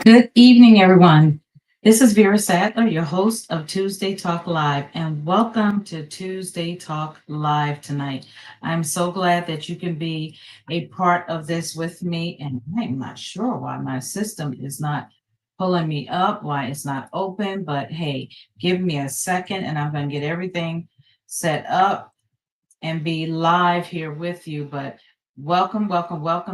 Good evening, everyone. This is Vera Sadler, your host of Tuesday Talk Live, and welcome to Tuesday Talk Live tonight. I'm so glad that you can be a part of this with me, and I'm not sure why my system is not pulling me up, why it's not open, but hey, give me a second and I'm going to get everything set up and be live here with you. But welcome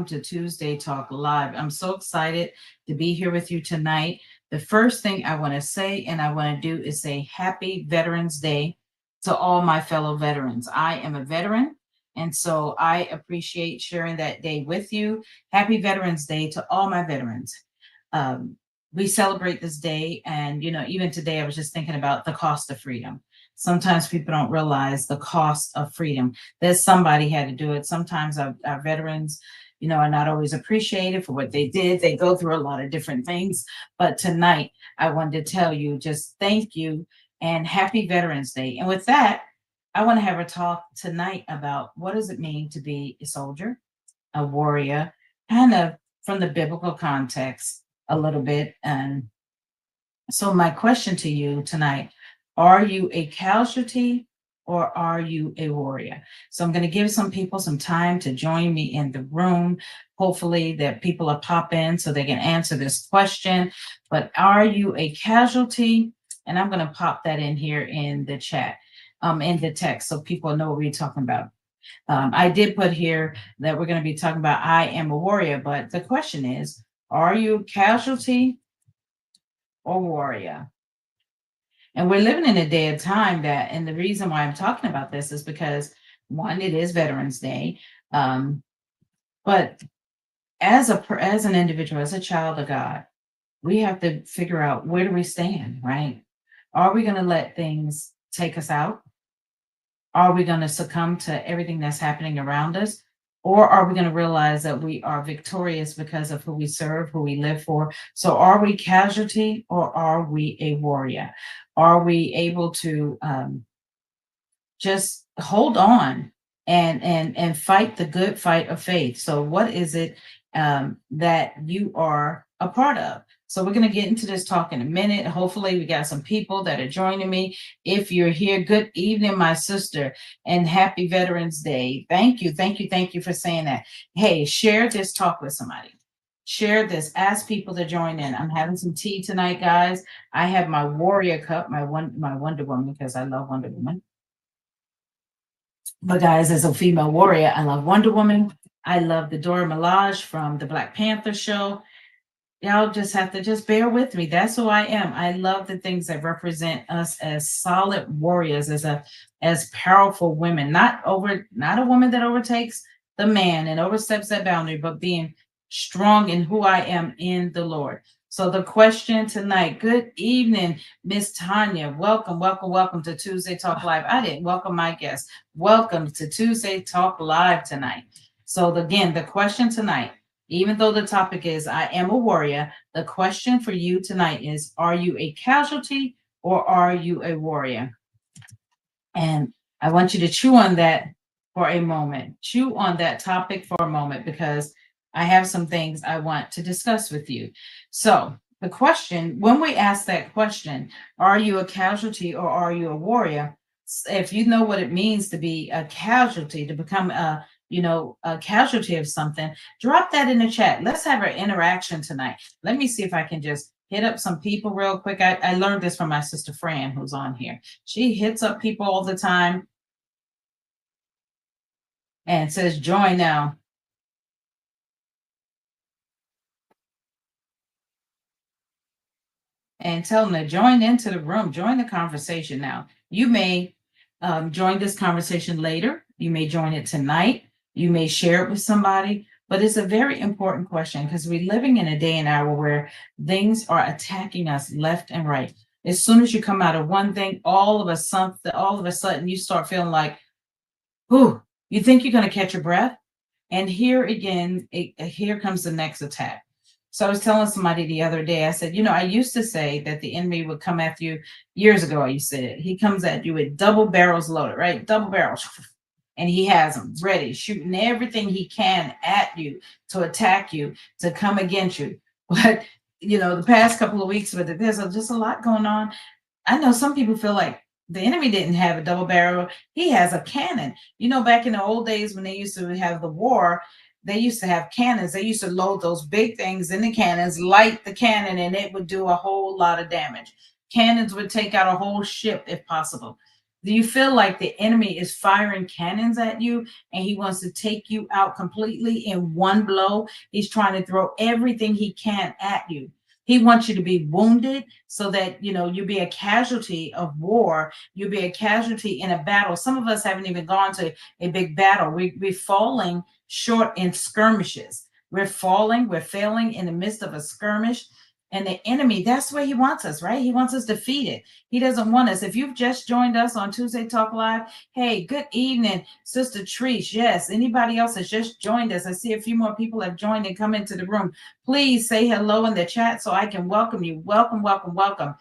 to Tuesday Talk Live. I'm so excited to be here with you tonight. The first thing I want to say and I want to do is say Happy Veterans Day to all my fellow veterans. I am a veteran. And so I appreciate sharing that day with you. Happy Veterans Day to all my veterans. Um, we celebrate this day. And, even today, I was just thinking about the cost of freedom. Sometimes people don't realize the cost of freedom. That somebody had to do it. Sometimes our veterans, are not always appreciated for what they did. They go through a lot of different things. But tonight, I wanted to tell you just thank you and happy Veterans Day. And with that, I want to have a talk tonight about what does it mean to be a soldier, a warrior, kind of from the biblical context a little bit. And so, my question to you tonight, are you a casualty or are you a warrior? So, I'm going to give some people some time to join me in the room. Hopefully, that people will pop in so they can answer this question. But are you a casualty? And I'm going to pop that in here in the chat, in the text, so people know what we're talking about. I did put here that we're going to be talking about I am a warrior, but the question is, are you a casualty or warrior? And we're living in a day of time that, and the reason why I'm talking about this is because one, it is Veterans Day, but as an individual, as a child of God, we have to figure out where do we stand, right? Are we going to let things take us out? Are we going to succumb to everything that's happening around us? Or are we going to realize that we are victorious because of who we serve, who we live for? So are we casualty or are we a warrior? Are we able to just hold on and fight the good fight of faith? So what is it that you are a part of? So we're going to get into this talk in a minute. Hopefully we got some people that are joining me. If you're here, good evening, my sister, and happy Veterans Day. Thank you for saying that. Hey, share this talk with somebody. Share this. Ask people to join in. I'm having some tea tonight, guys. I have my warrior cup, my Wonder Woman, because I love Wonder Woman. But guys, as a female warrior, I love Wonder Woman. I love the Dora Milaje from the Black Panther show. Y'all just have to just bear with me. That's who I am. I love the things that represent us as solid warriors, as powerful women. Not a woman that overtakes the man and oversteps that boundary, but being strong in who I am in the Lord. So the question tonight, good evening, Miss Tanya. Welcome to Tuesday Talk Live. I didn't welcome my guests. Welcome to Tuesday Talk Live tonight. So again, the question tonight, even though the topic is I am a warrior, the question for you tonight is, are you a casualty or are you a warrior? And I want you to chew on that for a moment. Chew on that topic for a moment because I have some things I want to discuss with you. So the question, when we ask that question, are you a casualty or are you a warrior? If you know what it means to be a casualty, to become a casualty of something, drop that in the chat. Let's have an interaction tonight. Let me see if I can just hit up some people real quick. I learned this from my sister Fran, who's on here. She hits up people all the time and says, join now. And tell them to join into the room, join the conversation now. You may join this conversation later. You may join it tonight. You may share it with somebody. But it's a very important question because we're living in a day and hour where things are attacking us left and right. As soon as you come out of one thing, all of a sudden you start feeling like, whew, you think you're going to catch your breath. And here again, here comes the next attack. So I was telling somebody the other day, I said, I used to say that the enemy would come after you years ago. I used to say it. He comes at you with double barrels loaded, right? Double barrels. And he has them ready, shooting everything he can at you to attack you, to come against you. But the past couple of weeks with it, there's just a lot going on. I know some people feel like the enemy didn't have a double barrel. He has a cannon. Back in the old days when they used to have the war, they used to have cannons. They used to load those big things in the cannons, light the cannon, and it would do a whole lot of damage. Cannons would take out a whole ship if possible. Do you feel like the enemy is firing cannons at you and he wants to take you out completely in one blow? He's trying to throw everything he can at you. He wants you to be wounded so that you'll be a casualty of war. You'll be a casualty in a battle. Some of us haven't even gone to a big battle. We're falling short in skirmishes. We're failing in the midst of a skirmish. And the enemy, that's where he wants us, right? He wants us defeated. He doesn't want us. If you've just joined us on Tuesday Talk Live, hey, good evening, Sister Trish. Yes, anybody else has just joined us. I see a few more people have joined and come into the room. Please say hello in the chat so I can welcome you. Welcome, welcome, welcome.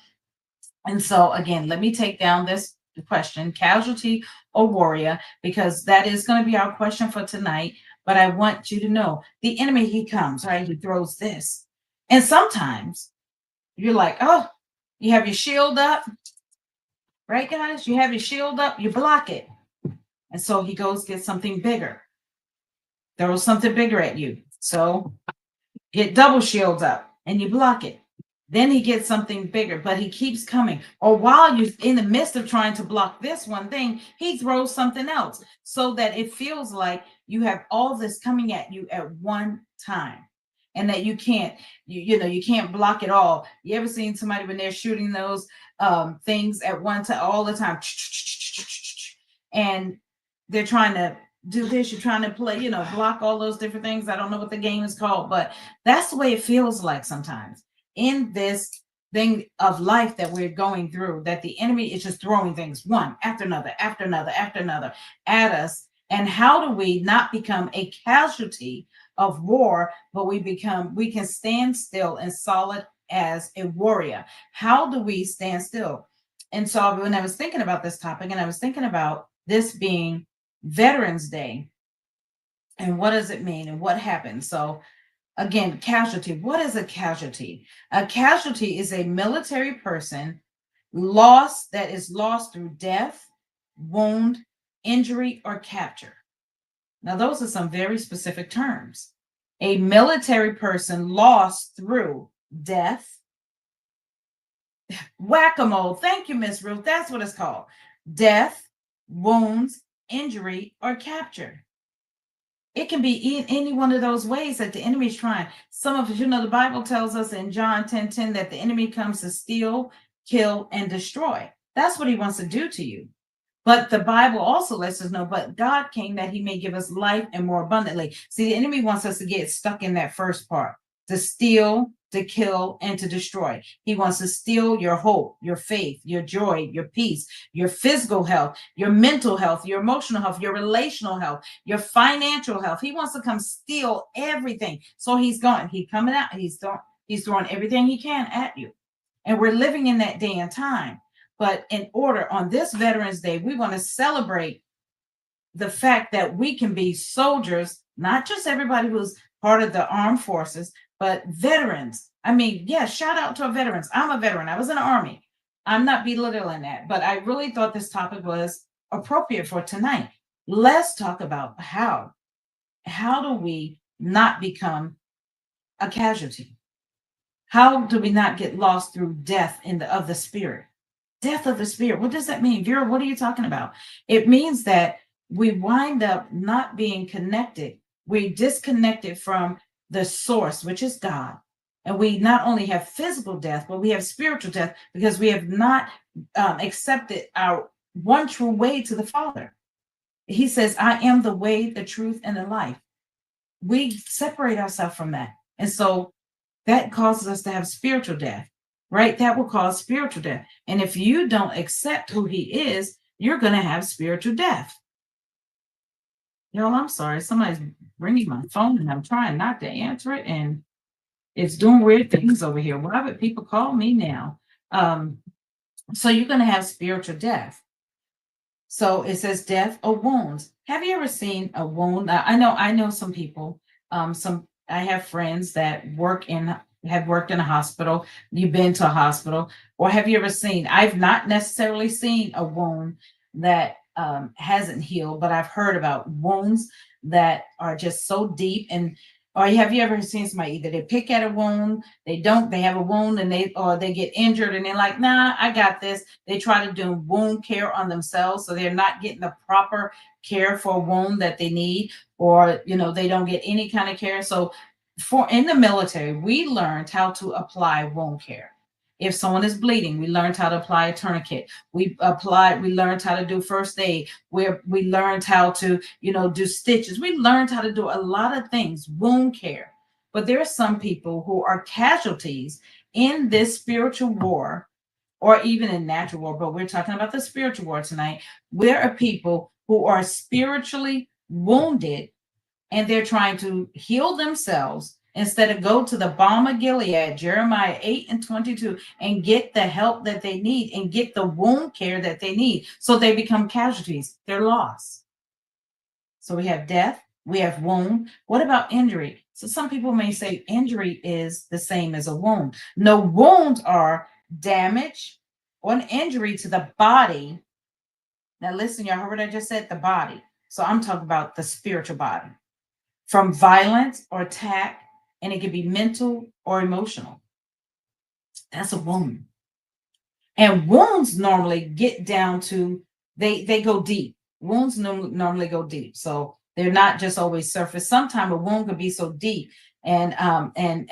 And so again, let me take down this question, casualty or warrior, because that is going to be our question for tonight. But I want you to know the enemy, he comes, right? He throws this. And sometimes you're like, oh, you have your shield up, right, guys? You have your shield up, you block it. And so he goes get something bigger, throws something bigger at you. So get double shields up and you block it. Then he gets something bigger, but he keeps coming. Or while you're in the midst of trying to block this one thing, he throws something else so that it feels like you have all this coming at you at one time. And that you can't, you can't block it all. You ever seen somebody when they're shooting those things at one time, all the time, and they're trying to do this, you're trying to play, block all those different things. I don't know what the game is called, but that's the way it feels like sometimes in this thing of life that we're going through, that the enemy is just throwing things one after another, after another, after another at us. And how do we not become a casualty of war, but we can stand still and solid as a warrior? How do we stand still? And so when I was thinking about this topic, and I was thinking about this being Veterans Day, and what does it mean and what happened? So again, casualty. What is a casualty? A casualty is a military person that is lost through death, wound, injury, or capture. Now, those are some very specific terms. A military person lost through death, whack-a-mole. Thank you, Miss Ruth. That's what it's called. Death, wounds, injury, or capture. It can be in any one of those ways that the enemy is trying. Some of us, the Bible tells us in John 10:10 that the enemy comes to steal, kill, and destroy. That's what he wants to do to you. But the Bible also lets us know, but God came that he may give us life and more abundantly. See, the enemy wants us to get stuck in that first part, to steal, to kill, and to destroy. He wants to steal your hope, your faith, your joy, your peace, your physical health, your mental health, your emotional health, your relational health, your financial health. He wants to come steal everything. So he's coming out, he's throwing everything he can at you. And we're living in that day and time. But in order, on this Veterans Day, we want to celebrate the fact that we can be soldiers, not just everybody who's part of the armed forces, but veterans. I mean, yeah, shout out to our veterans. I'm a veteran. I was in the Army. I'm not belittling that, but I really thought this topic was appropriate for tonight. Let's talk about how do we not become a casualty? How do we not get lost through death of the spirit? Death of the spirit. What does that mean? Vera, what are you talking about? It means that we wind up not being connected. We disconnected from the source, which is God. And we not only have physical death, but we have spiritual death because we have not accepted our one true way to the Father. He says, I am the way, the truth, and the life. We separate ourselves from that. And so that causes us to have spiritual death. Right? That will cause spiritual death. And if you don't accept who he is, you're going to have spiritual death. Y'all, I'm sorry. Somebody's ringing my phone and I'm trying not to answer it. And it's doing weird things over here. Why would people call me now? So you're going to have spiritual death. So it says death or wounds. Have you ever seen a wound? I know some people, I have friends that work in have worked in a hospital, you've been to a hospital, or have you ever seen? I've not necessarily seen a wound that hasn't healed, but I've heard about wounds that are just so deep. And or have you ever seen somebody either they pick at a wound, they have a wound, and they get injured and they're like, nah, I got this. They try to do wound care on themselves, so they're not getting the proper care for a wound that they need, or they don't get any kind of care. So for in the military, we learned how to apply wound care. If someone is bleeding, we learned how to apply a tourniquet. We learned how to do first aid. We learned how to, do stitches. We learned how to do a lot of things, wound care. But there are some people who are casualties in this spiritual war, or even in natural war, but we're talking about the spiritual war tonight. There are people who are spiritually wounded, and they're trying to heal themselves instead of go to the balm of Gilead, Jeremiah 8:22, and get the help that they need and get the wound care that they need. So they become casualties. They're lost. So we have death, we have wound. What about injury? So some people may say injury is the same as a wound. No, wounds are damage or an injury to the body. Now listen, y'all heard what I just said, the body. So I'm talking about the spiritual body from violence or attack, and it can be mental or emotional. That's a wound. And wounds normally get down to they go deep. Wounds normally go deep, so they're not just always surface. Sometimes a wound could be so deep, and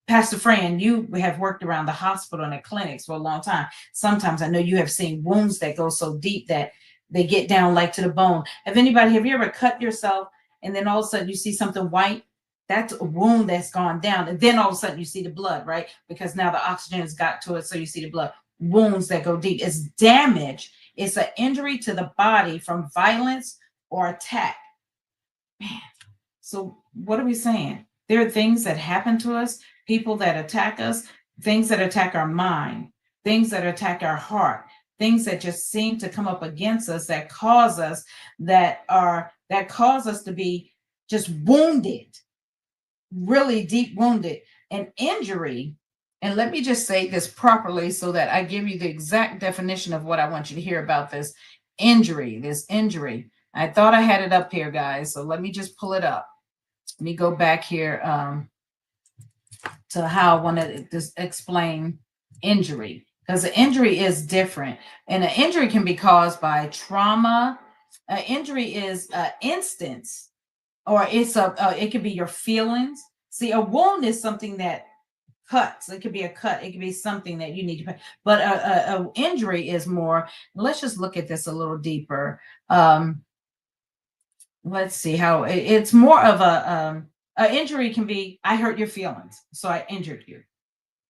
Pastor Fran, you have worked around the hospital and the clinics for a long time. Sometimes I know you have seen wounds that go so deep that they get down like to the bone. Have you ever cut yourself and then all of a sudden you see something white? That's a wound that's gone down. And then all of a sudden you see the blood, right? Because now the oxygen has got to it. So you see the blood. Wounds that go deep. It's damage. It's an injury to the body from violence or attack. Man. So what are we saying? There are things that happen to us, people that attack us, things that attack our mind, things that attack our heart, things that just seem to come up against us that cause us to be just wounded, really deep wounded. An injury, and let me just say this properly so that I give you the exact definition of what I want you to hear about this injury. I thought I had it up here, guys, so let me just pull it up. Let me go back here to how I want to just explain injury, because the injury is different, and an injury can be caused by trauma. An injury is an instance, or it could be your feelings. See, a wound is something that cuts. It could be a cut. It could be something that you need to pay. But a injury is more. Let's just look at this a little deeper. Let's see how it's more of a injury can be. I hurt your feelings, so I injured you.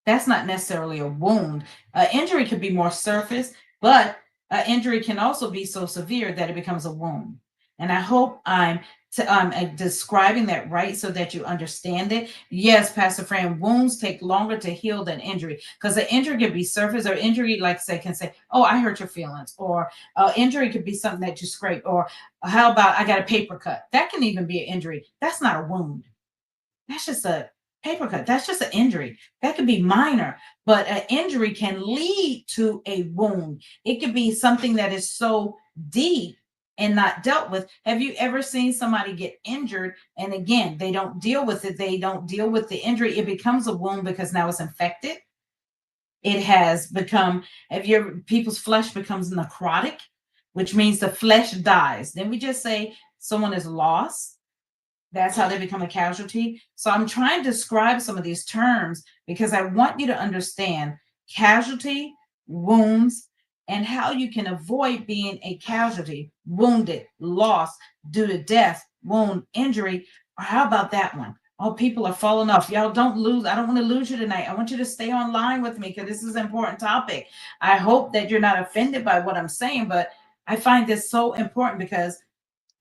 That's not necessarily a wound. Injury could be more surface, but injury can also be so severe that it becomes a wound. And I hope I'm describing that right so that you understand it. Yes, Pastor Fran, wounds take longer to heal than injury, because the injury could be surface, or injury, like say, can say, oh, I hurt your feelings, or injury could be something that you scrape, or how about I got a paper cut? That can even be an injury. That's not a wound. That's just a paper cut. That's just an injury. That could be minor, but an injury can lead to a wound. It could be something that is so deep and not dealt with. Have you ever seen somebody get injured and again, they don't deal with it? They don't deal with the injury. It becomes a wound because now it's infected. It has become, people's flesh becomes necrotic, which means the flesh dies. Then we just say someone is lost. That's how they become a casualty. So I'm trying to describe some of these terms because I want you to understand casualty, wounds, and how you can avoid being a casualty, wounded, lost due to death, wound, injury. Or how about that one? Oh, people are falling off. Y'all don't lose. I don't want to lose you tonight. I want you to stay online with me because this is an important topic. I hope that you're not offended by what I'm saying, but I find this so important because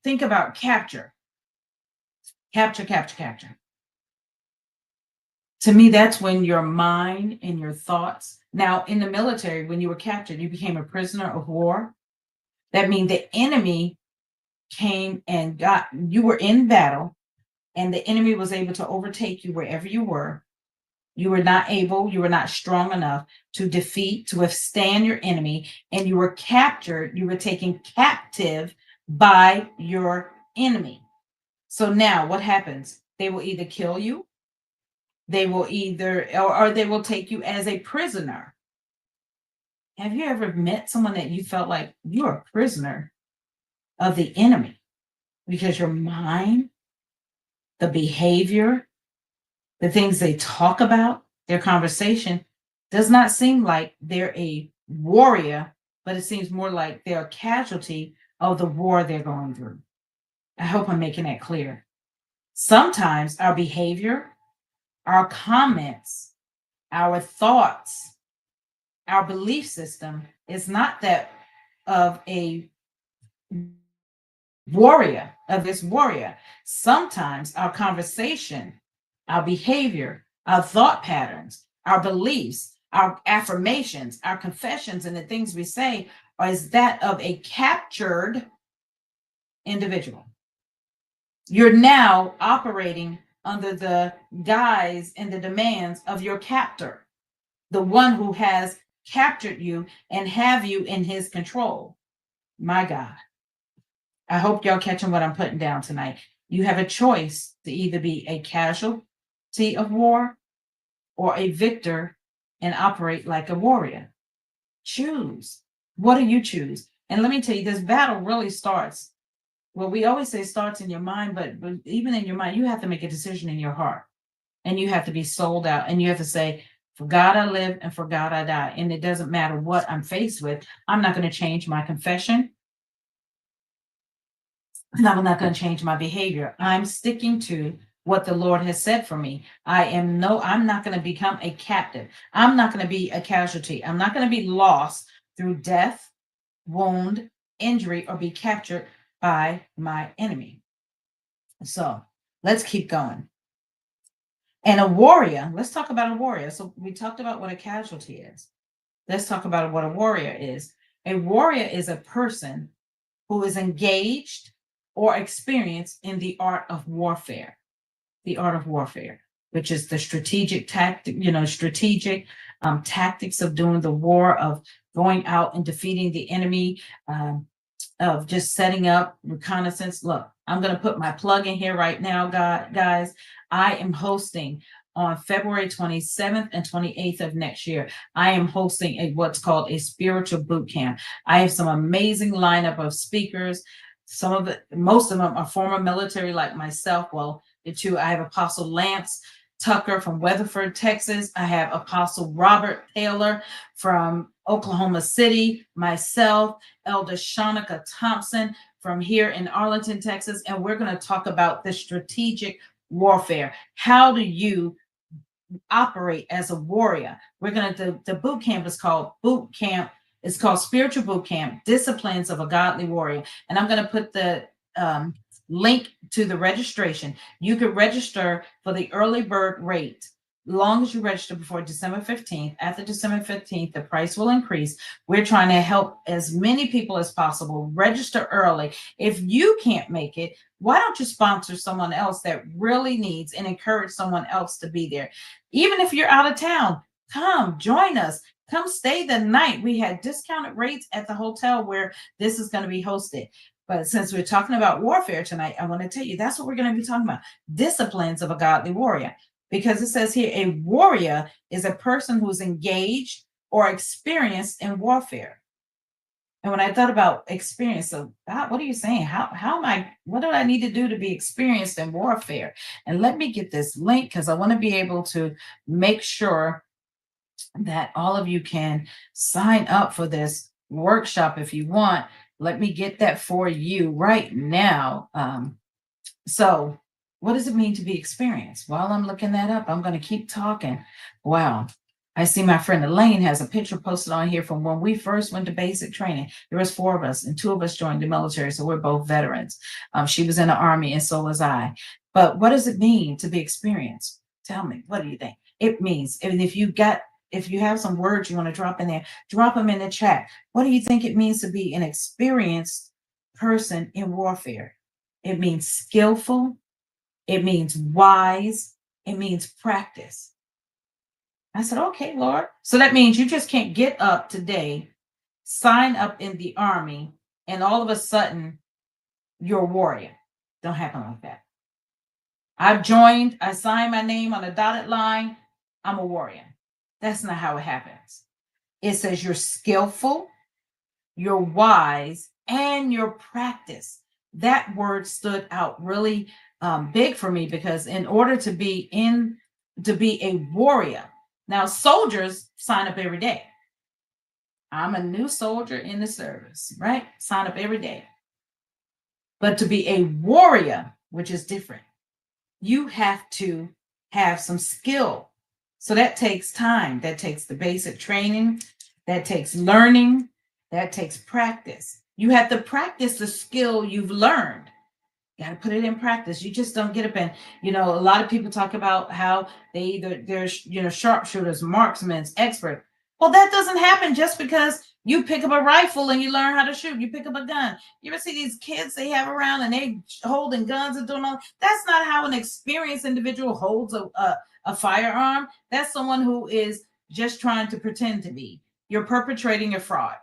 think about capture. Capture. To me, that's when your mind and your thoughts. Now, in the military, when you were captured, you became a prisoner of war. That means the enemy came and you were in battle, and the enemy was able to overtake you wherever you were. You were not able, you were not strong enough to defeat, to withstand your enemy, and you were captured, you were taken captive by your enemy. So now what happens? They will either kill you, they will either, or they will take you as a prisoner. Have you ever met someone that you felt like you're a prisoner of the enemy because your mind, the behavior, the things they talk about, their conversation does not seem like they're a warrior, but it seems more like they're a casualty of the war they're going through. I hope I'm making that clear. Sometimes our behavior, our comments, our thoughts, our belief system is not that of a warrior, of this warrior. Sometimes our conversation, our behavior, our thought patterns, our beliefs, our affirmations, our confessions, and the things we say is that of a captured individual. You're now operating under the guise and the demands of your captor, the one who has captured you and have you in his control. My God. I hope y'all catching what I'm putting down tonight. You have a choice to either be a casualty of war or a victor and operate like a warrior. Choose. What do you choose? And let me tell you, this battle really starts. Well, we always say starts in your mind, but even in your mind, you have to make a decision in your heart. And you have to be sold out. And you have to say, for God I live and for God I die. And it doesn't matter what I'm faced with. I'm not going to change my confession. And I'm not going to change my behavior. I'm sticking to what the Lord has said for me. I'm not going to become a captive. I'm not going to be a casualty. I'm not going to be lost through death, wound, injury, or be captured by my enemy. So let's keep going. And a warrior, let's talk about a warrior. So we talked about what a casualty is. Let's talk about what a warrior is. A warrior is a person who is engaged or experienced in the art of warfare. The art of warfare, which is the strategic tactics of doing the war, of going out and defeating the enemy, of just setting up reconnaissance. Look, I'm going to put my plug in here right now, guys. I am hosting on February 27th and 28th of next year. I am hosting what's called a spiritual boot camp. I have some amazing lineup of speakers. Most of them are former military like myself. Well, I have Apostle Lance Tucker from Weatherford, Texas. I have Apostle Robert Taylor from Oklahoma City, myself, Elder Shanika Thompson from here in Arlington, Texas. And we're going to talk about the strategic warfare. How do you operate as a warrior? The boot camp is called Boot Camp. It's called Spiritual Boot Camp, Disciplines of a Godly Warrior. And I'm going to put the link to the registration. You could register for the early bird rate. Long as you register before December 15th. After December 15th, the price will increase. We're trying to help as many people as possible. Register early. If you can't make it, why don't you sponsor someone else that really needs and encourage someone else to be there? Even if you're out of town, come join us. Come stay the night. We had discounted rates at the hotel where this is going to be hosted. But since we're talking about warfare tonight, I want to tell you that's what we're going to be talking about. Disciplines of a godly warrior. Because it says here, a warrior is a person who's engaged or experienced in warfare. And when I thought about experience, so God, what are you saying? What do I need to do to be experienced in warfare? And let me get this link because I want to be able to make sure that all of you can sign up for this workshop if you want. Let me get that for you right now. So what does it mean to be experienced? While I'm looking that up, I'm going to keep talking. Wow. I see my friend Elaine has a picture posted on here from when we first went to basic training. There was 4 of us and 2 of us joined the military. So we're both veterans. She was in the Army and so was I. But what does it mean to be experienced? Tell me, what do you think? It means, and if you have some words you want to drop in there, drop them in the chat. What do you think it means to be an experienced person in warfare? It means skillful. It means wise. It means practice. I said, okay, Lord. So that means you just can't get up today, sign up in the army, and all of a sudden you're a warrior. Don't happen like that. I've joined, I signed my name on a dotted line. I'm a warrior. That's not how it happens. It says you're skillful, you're wise, and you're practiced. That word stood out really big for me because in order to be a warrior, now soldiers sign up every day. I'm a new soldier in the service, right? Sign up every day. But to be a warrior, which is different, you have to have some skill. So that takes time. That takes the basic training. That takes learning. That takes practice. You have to practice the skill you've learned. You got to put it in practice. You just don't get up and, a lot of people talk about how they're sharpshooters, marksmen, expert. Well, that doesn't happen just because you pick up a rifle and you learn how to shoot. You pick up a gun. You ever see these kids they have around and they holding guns and doing all? That's not how an experienced individual holds a firearm. That's someone who is just trying to pretend to be. You're perpetrating a fraud.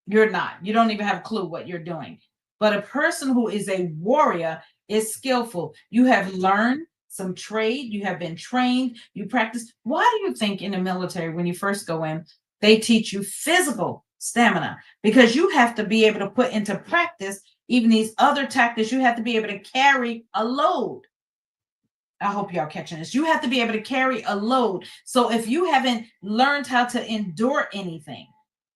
You're not. You don't even have a clue what you're doing. But a person who is a warrior is skillful. You have learned some trade, you have been trained, you practice. Why do you think in the military, when you first go in, they teach you physical stamina? Because you have to be able to put into practice even these other tactics. You have to be able to carry a load. I hope y'all catching this. You have to be able to carry a load. So if you haven't learned how to endure anything,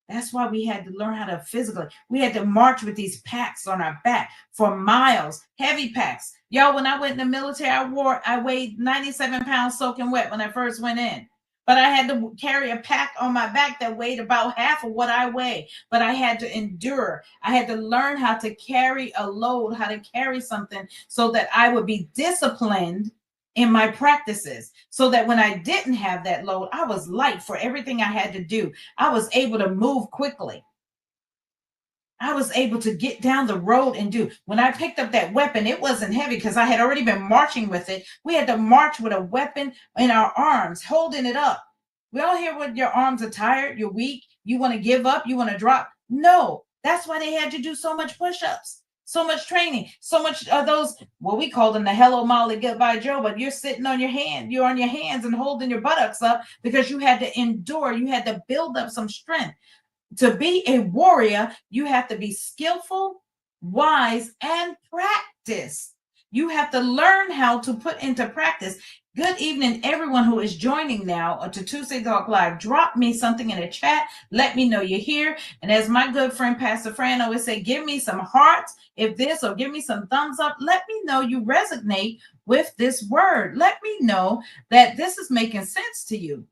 that's why we had to learn how to physically. We had to march with these packs on our back for miles, heavy packs. Y'all, when I went in the military, I weighed 97 pounds soaking wet when I first went in. But I had to carry a pack on my back that weighed about half of what I weigh. But I had to endure. I had to learn how to carry a load, how to carry something so that I would be disciplined in my practices, so that when I didn't have that load, I was light for everything I had to do. I was able to move quickly. I was able to get down the road and do. When I picked up that weapon, it wasn't heavy because I had already been marching with it. We had to march with a weapon in our arms, holding it up. We all hear when your arms are tired, you're weak, you want to give up, you want to drop. No, that's why they had to do so much push-ups, so much training, so much of those, what we call them the Hello Molly Goodbye Joe, but you're sitting on your hand, you're on your hands and holding your buttocks up because you had to endure, you had to build up some strength. To be a warrior, you have to be skillful, wise, and practice. You have to learn how to put into practice. Good evening, everyone who is joining now to Tuesday Talk Live. Drop me something in the chat. Let me know you're here. And as my good friend Pastor Fran always say, give me some hearts if this, or give me some thumbs up. Let me know you resonate with this word. Let me know that this is making sense to you,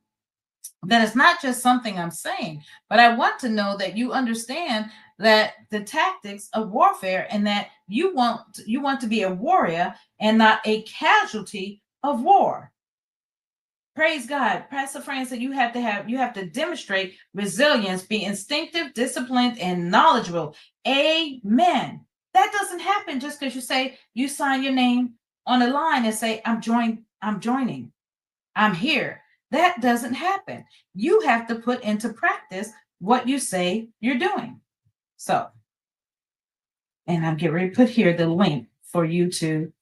that it's not just something I'm saying, but I want to know that you understand that the tactics of warfare, and that you want to be a warrior and not a casualty of war. Praise God. Pastor Fran said you have to demonstrate resilience, be instinctive, disciplined, and knowledgeable. Amen. That doesn't happen just because you sign your name on a line and say, I'm joining, I'm here. That doesn't happen. You have to put into practice what you say you're doing. So, and I'm getting ready to put here the link for you to,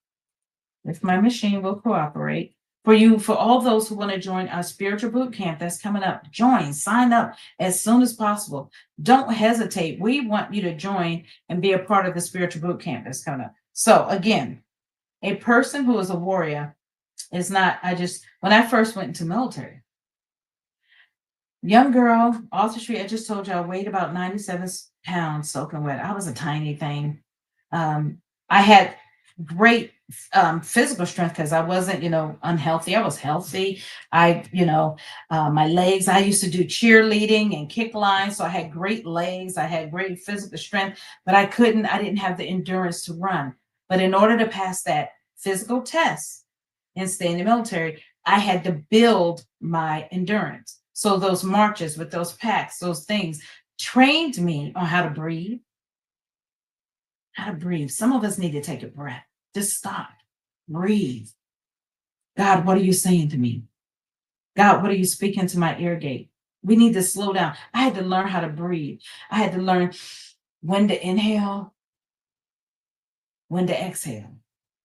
if my machine will cooperate, for all those who want to join our spiritual boot camp that's coming up. Sign up as soon as possible. Don't hesitate. We want you to join and be a part of the spiritual boot camp that's coming up. So again, a person who is a warrior is not, when I first went into military, young girl, Arthur Street, I just told you I weighed about 97 pounds soaking wet. I was a tiny thing. I had great physical strength because I wasn't, unhealthy. I was healthy. My legs, I used to do cheerleading and kick lines. So I had great legs. I had great physical strength, but I didn't have the endurance to run. But in order to pass that physical test and stay in the military, I had to build my endurance. So those marches with those packs, those things trained me on how to breathe. Some of us need to take a breath. Just stop, breathe. God, what are you saying to me? God, what are you speaking to my ear gate? We need to slow down. I had to learn how to breathe. I had to learn when to inhale, when to exhale.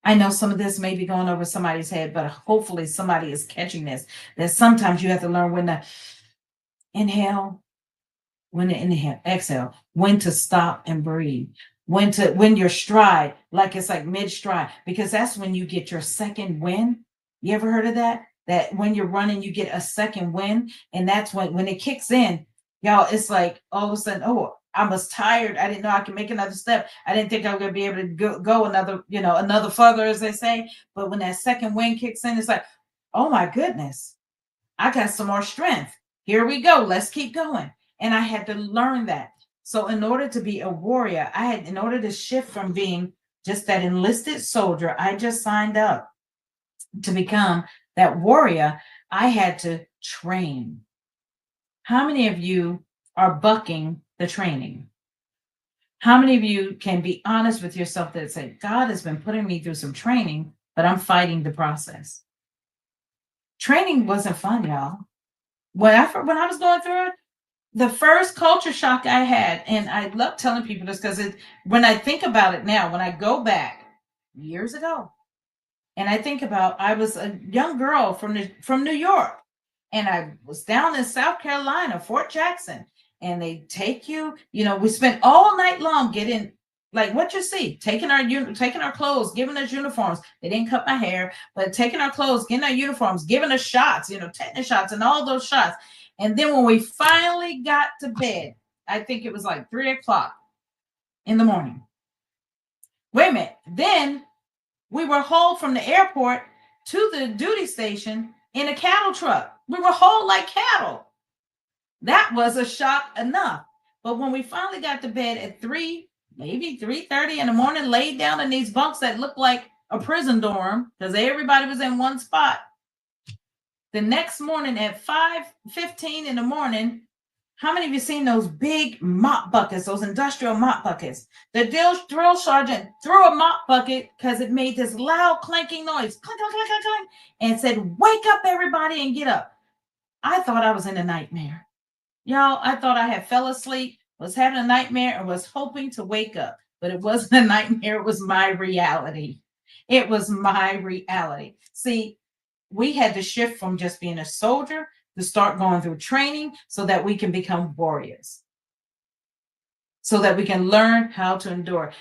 I know some of this may be going over somebody's head, but hopefully somebody is catching this. That sometimes you have to learn when to inhale, when to inhale, exhale, when to stop and breathe, when your stride, like it's like mid stride, because that's when you get your second wind. You ever heard of that? That when you're running, you get a second wind, and that's when it kicks in, y'all. It's like all of a sudden, oh, I was tired. I didn't know I could make another step. I didn't think I was gonna be able to go another, another further, as they say. But when that second wind kicks in, it's like, oh my goodness, I got some more strength. Here we go. Let's keep going. And I had to learn that. So in order to be a warrior, in order to shift from being just that enlisted soldier, I just signed up to become that warrior. I had to train. How many of you are bucking the training? How many of you can be honest with yourself that say, God has been putting me through some training, but I'm fighting the process? Training wasn't fun, y'all. When I was going through it, the first culture shock I had, and I love telling people this because when I think about it now, when I go back years ago, and I think about, I was a young girl from New York, and I was down in South Carolina, Fort Jackson, and they take you. We spent all night long getting, like what you see, taking our clothes, giving us uniforms. They didn't cut my hair, but taking our clothes, getting our uniforms, giving us shots, tetanus shots, and all those shots. And then when we finally got to bed, I think it was like 3 o'clock in the morning. Wait a minute. Then we were hauled from the airport to the duty station in a cattle truck. We were hauled like cattle. That was a shock enough. But when we finally got to bed at 3, maybe 3:30 in the morning, laid down in these bunks that looked like a prison dorm because everybody was in one spot. The next morning at 5:15 in the morning, how many of you seen those big mop buckets, those industrial mop buckets? The drill sergeant threw a mop bucket because it made this loud clanking noise, clink, clink, clink, clink, clink, and said, "Wake up, everybody, and get up." I thought I was in a nightmare. Y'all, I thought I had fell asleep, was having a nightmare, and was hoping to wake up. But it wasn't a nightmare. It was my reality. It was my reality. See, we had to shift from just being a soldier to start going through training so that we can become warriors, so that we can learn how to endure,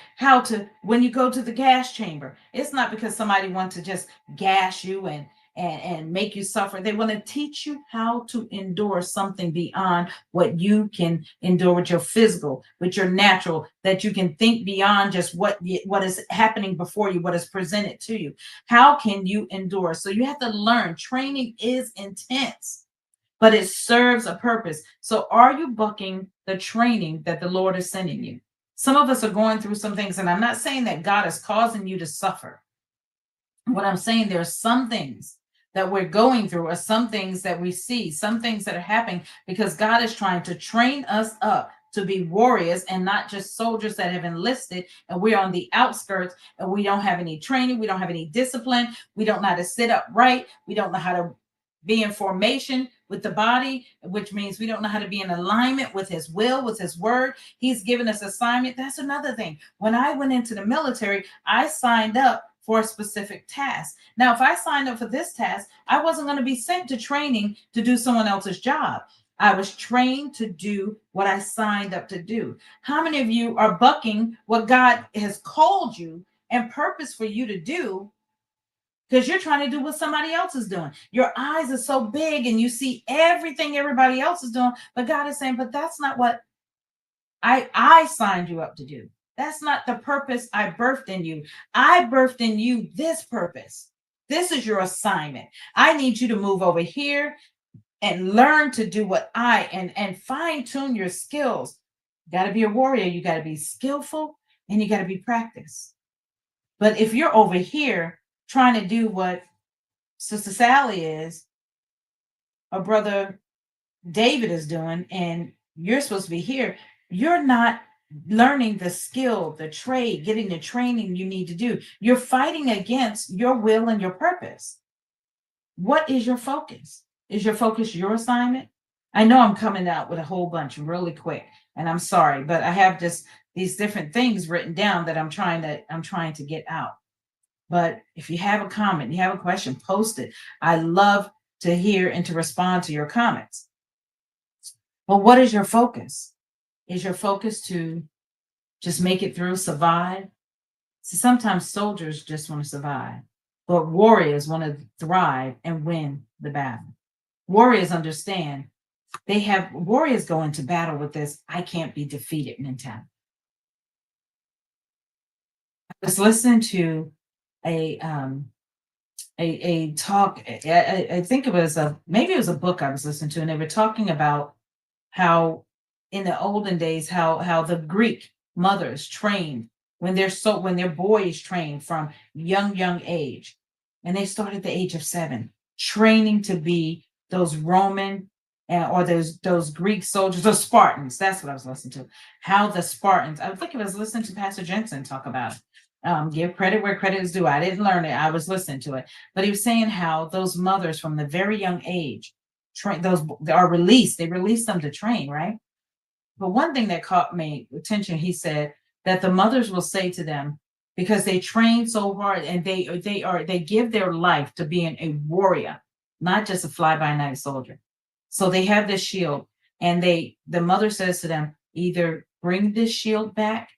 when you go to the gas chamber, it's not because somebody wants to just gas you and make you suffer. They want to teach you how to endure something beyond what you can endure with your physical, with your natural, that you can think beyond just what is happening before you, what is presented to you. How can you endure? So you have to learn. Training is intense, but it serves a purpose. So are you bucking the training that the Lord is sending you? Some of us are going through some things, and I'm not saying that God is causing you to suffer. What I'm saying, there are some things that we're going through, or some things that we see, some things that are happening because God is trying to train us up to be warriors and not just soldiers that have enlisted and we're on the outskirts and we don't have any training, we don't have any discipline, we don't know how to sit upright, we don't know how to be in formation with the body, which means we don't know how to be in alignment with his will, with his word. He's given us assignment. That's another thing. When I went into the military, I signed up for a specific task. Now, if I signed up for this task, I wasn't going to be sent to training to do someone else's job. I was trained to do what I signed up to do. How many of you are bucking what God has called you and purpose for you to do because you're trying to do what somebody else is doing? Your eyes are so big and you see everything everybody else is doing, but God is saying, but that's not what I signed you up to do. That's not the purpose I birthed in you. I birthed in you this purpose. This is your assignment. I need you to move over here and learn to do what and fine tune your skills. You got to be a warrior. You got to be skillful and you got to be practiced. But if you're over here trying to do what Sister Sally is, or Brother David is doing, and you're supposed to be here, you're not learning the skill, the trade, getting the training you need to do. You're fighting against your will and your purpose. What is your focus? Is your focus your assignment? I know I'm coming out with a whole bunch really quick, and I'm sorry, but I have just these different things written down that I'm trying to get out. But if you have a comment, you have a question, post it. I love to hear and to respond to your comments. But what is your focus? Is your focus to just make it through, survive? See, sometimes soldiers just want to survive, but warriors want to thrive and win the battle. Warriors understand, warriors go into battle with this I can't be defeated mentality. I was listening to a talk. I think it was maybe it was a book I was listening to, and they were talking about how in the olden days how the Greek mothers trained when their boys trained from young age, and they started at the age of 7, training to be those Roman or those Greek soldiers, those Spartans. That's what I was listening to. How the Spartans. I think I was listening to Pastor Jensen talk about it. Give credit where credit is due. I didn't learn it. I was listening to it, but he was saying how those mothers from the very young age train those are released. They release them to train, right? But one thing that caught me attention, he said that the mothers will say to them, because they train so hard and they give their life to being a warrior, not just a fly by night soldier. So they have this shield, and the mother says to them, either bring this shield back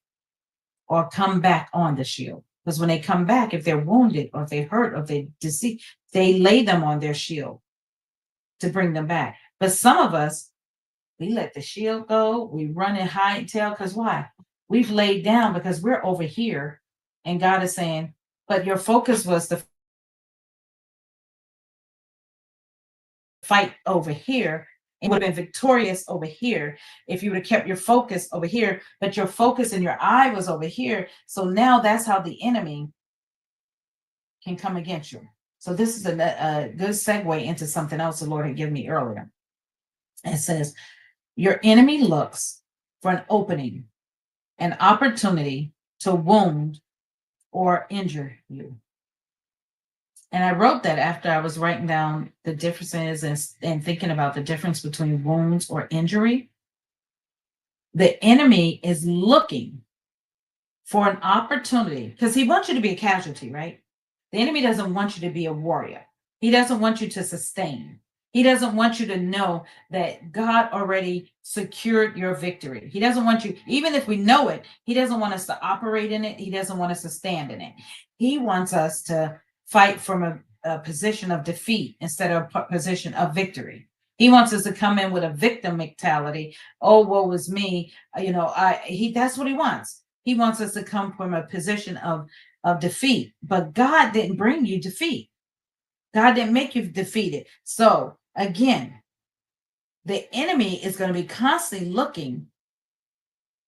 or come back on the shield. Because when they come back, if they're wounded or if they hurt or if they deceased, they lay them on their shield to bring them back. But some of us, we let the shield go. We run and hide and tail. Because why? We've laid down because we're over here. And God is saying, but your focus was to fight over here and would have been victorious over here if you would have kept your focus over here. But your focus and your eye was over here. So now that's how the enemy can come against you. So this is a good segue into something else the Lord had given me earlier. It says, your enemy looks for an opening, an opportunity to wound or injure you. And I wrote that after I was writing down the differences and thinking about the difference between wounds or injury. The enemy is looking for an opportunity because he wants you to be a casualty, right? The enemy doesn't want you to be a warrior. He doesn't want you to sustain. He doesn't want you to know that God already secured your victory. He doesn't want you, even if we know it, he doesn't want us to operate in it. He doesn't want us to stand in it. He wants us to fight from a position of defeat instead of a position of victory. He wants us to come in with a victim mentality. Oh, woe is me. That's what he wants. He wants us to come from a position of defeat. But God didn't bring you defeat. God didn't make you defeated. So again, the enemy is going to be constantly looking.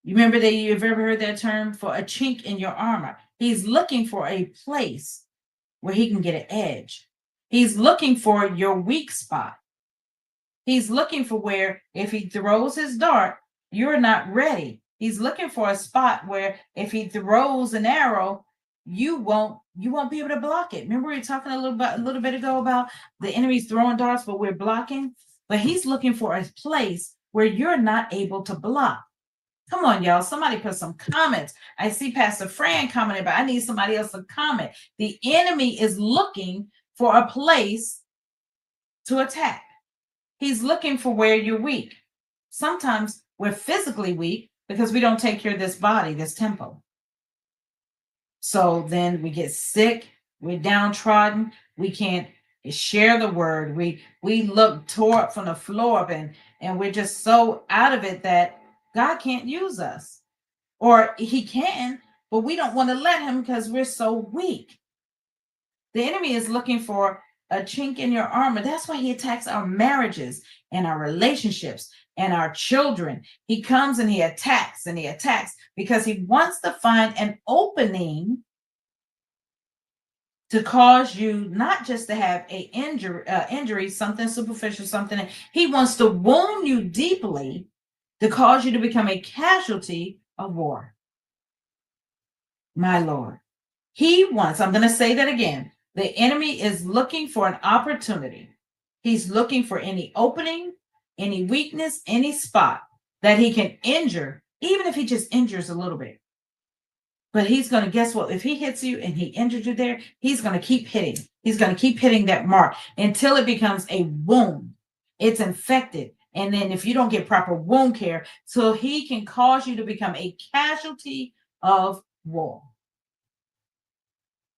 You remember that you've ever heard that term, for a chink in your armor. He's looking for a place where he can get an edge. He's looking for your weak spot. He's looking for where if he throws his dart, you're not ready. He's looking for a spot where if he throws an arrow, you won't be able to block it. Remember we were talking a little bit ago about the enemy's throwing darts, but we're blocking. But he's looking for a place where you're not able to block. Come on, y'all. Somebody put some comments. I see Pastor Fran commenting, but I need somebody else to comment. The enemy is looking for a place to attack. He's looking for where you're weak. Sometimes we're physically weak because we don't take care of this body, this temple. So then we get sick, we're downtrodden, we can't share the word. We look tore up from the floor up and we're just so out of it that God can't use us. Or he can, but we don't want to let him because we're so weak. The enemy is looking for a chink in your armor. That's why he attacks our marriages and our relationships and our children. He comes and he attacks because he wants to find an opening to cause you not just to have a injury, something superficial, something. He wants to wound you deeply to cause you to become a casualty of war. My Lord. He wants, I'm going to say that again. The enemy is looking for an opportunity. He's looking for any opening, any weakness, any spot that he can injure, even if he just injures a little bit. But he's going to, guess what? If he hits you and he injured you there, he's going to keep hitting. He's going to keep hitting that mark until it becomes a wound. It's infected. And then if you don't get proper wound care, so he can cause you to become a casualty of war.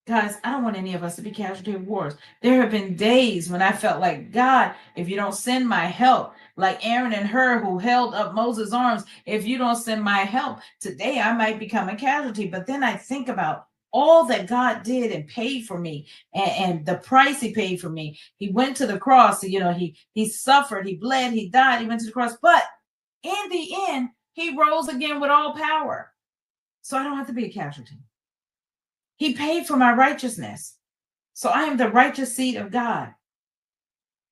Guys, I don't want any of us to be casualty of wars. There have been days when I felt like, God, if you don't send my help, like Aaron and Hur who held up Moses' arms, if you don't send my help, today I might become a casualty. But then I think about all that God did and paid for me, and the price he paid for me. He went to the cross, he suffered, he bled, he died, he went to the cross. But in the end, he rose again with all power. So I don't have to be a casualty. He paid for my righteousness. So I am the righteous seed of God.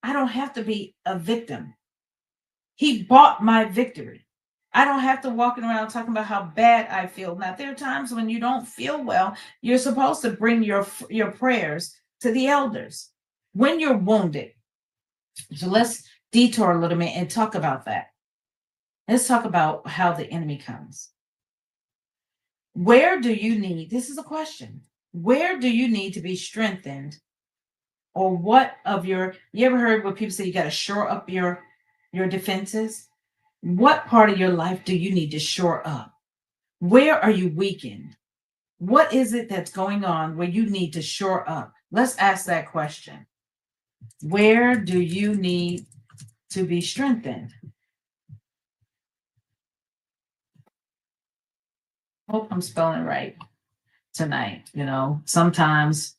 I don't have to be a victim. He bought my victory. I don't have to walk around talking about how bad I feel. Now, there are times when you don't feel well. You're supposed to bring your prayers to the elders when you're wounded. So let's detour a little bit and talk about that. Let's talk about how the enemy comes. Where do you need, this is a question, where do you need to be strengthened? Or what of you ever heard what people say, you got to shore up your defenses? What part of your life do you need to shore up? Where are you weakened? What is it that's going on where you need to shore up? Let's ask that question. Where do you need to be strengthened? Hope I'm spelling it right tonight. Sometimes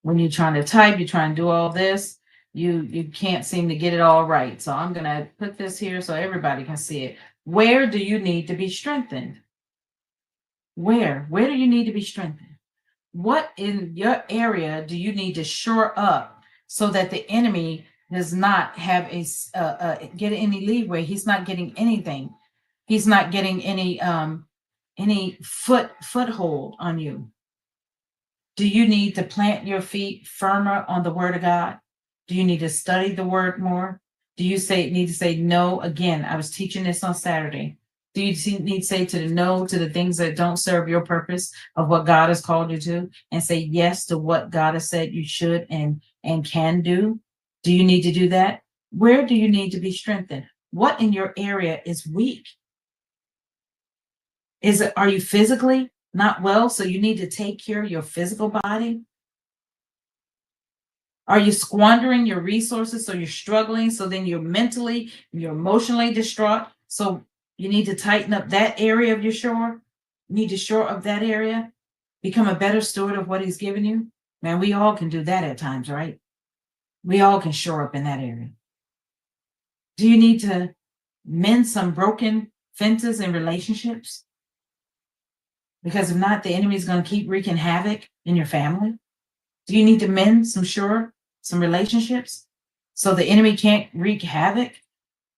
when you're trying to type, you're trying to do all this, you can't seem to get it all right. So I'm going to put this here so everybody can see it. Where do you need to be strengthened? Where do you need to be strengthened? What in your area do you need to shore up so that the enemy does not have get any leeway? He's not getting anything. He's not getting any foothold on you. Do you need to plant your feet firmer on the word of God? Do you need to study the word more? Do you need to say no? Again, I was teaching this on Saturday. Do you need to say no to the things that don't serve your purpose of what God has called you to, and say yes to what God has said you should and can do? Do you need to do that? Where do you need to be strengthened? What in your area is weak? Are you physically not well, so you need to take care of your physical body? Are you squandering your resources, so you're struggling, so then you're emotionally distraught, so you need to tighten up that area of your shore? You need to shore up that area, become a better steward of what he's given you? Man, we all can do that at times, right? We all can shore up in that area. Do you need to mend some broken fences in relationships? Because if not, the enemy is going to keep wreaking havoc in your family. Do you need to mend some relationships so the enemy can't wreak havoc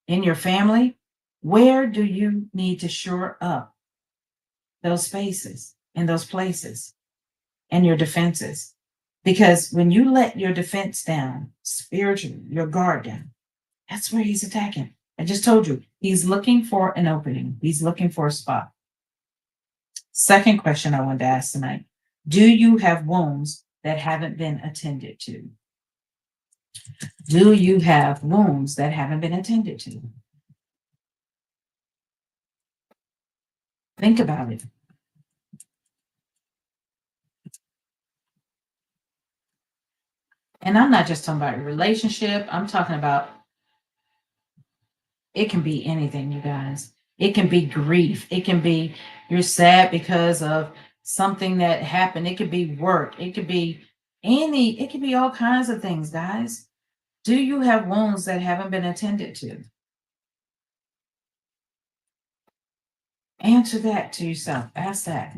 in your family? Where do you need to shore up those spaces and those places and your defenses? Because when you let your defense down spiritually, your guard down, that's where he's attacking. I just told you, he's looking for an opening. He's looking for a spot. Second question I wanted to ask tonight. Do you have wounds that haven't been attended to? Do you have wounds that haven't been attended to? Think about it. And I'm not just talking about a relationship. I'm talking about, it can be anything, you guys. It can be grief. It can be you're sad because of something that happened. It could be work. It could be all kinds of things, guys. Do you have wounds that haven't been attended to? Answer that to yourself. Ask that.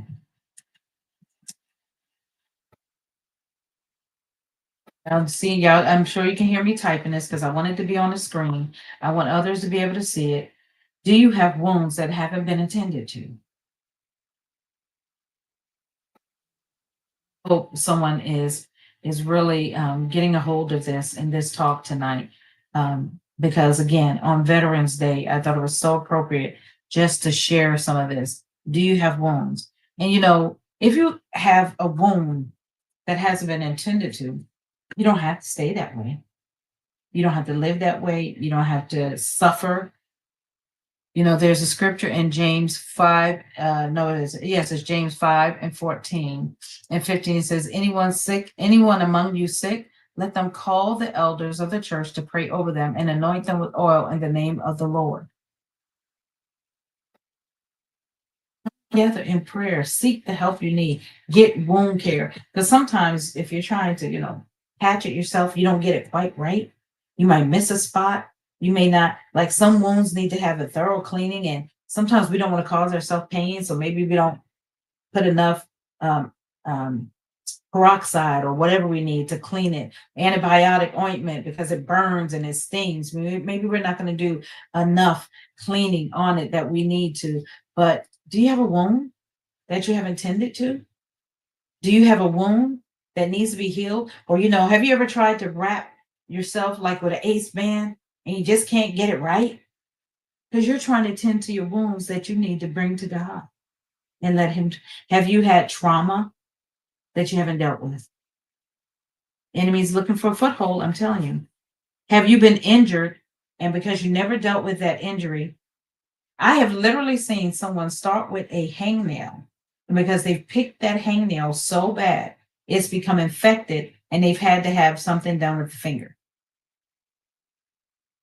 See, y'all, I'm sure you can hear me typing this because I want it to be on the screen. I want others to be able to see it. Do you have wounds that haven't been attended to? Hope someone is is really getting a hold of this in this talk tonight. Because again, on Veterans Day, I thought it was so appropriate just to share some of this. Do you have wounds? And if you have a wound that hasn't been intended to, you don't have to stay that way. You don't have to live that way. You don't have to suffer. There's a scripture in James 5. No, it's James 5 and 14 and 15. It says, anyone sick, anyone among you sick, let them call the elders of the church to pray over them and anoint them with oil in the name of the Lord. Together in prayer, seek the help you need, get wound care. Because sometimes if you're trying to, patch it yourself, you don't get it quite right. You might miss a spot. You may not, like some wounds need to have a thorough cleaning, and sometimes we don't want to cause ourselves pain, so maybe we don't put enough um, um, peroxide or whatever we need to clean it, antibiotic ointment because it burns and it stings. Maybe we're not going to do enough cleaning on it that we need to. But do you have a wound that you haven't tended to? Do you have a wound that needs to be healed? Or, have you ever tried to wrap yourself like with an ace band and you just can't get it right? Because you're trying to tend to your wounds that you need to bring to God and let Him. Have you had trauma that you haven't dealt with? Enemies looking for a foothold, I'm telling you. Have you been injured and because you never dealt with that injury? I have literally seen someone start with a hangnail, and because they've picked that hangnail so bad, it's become infected and they've had to have something done with the finger.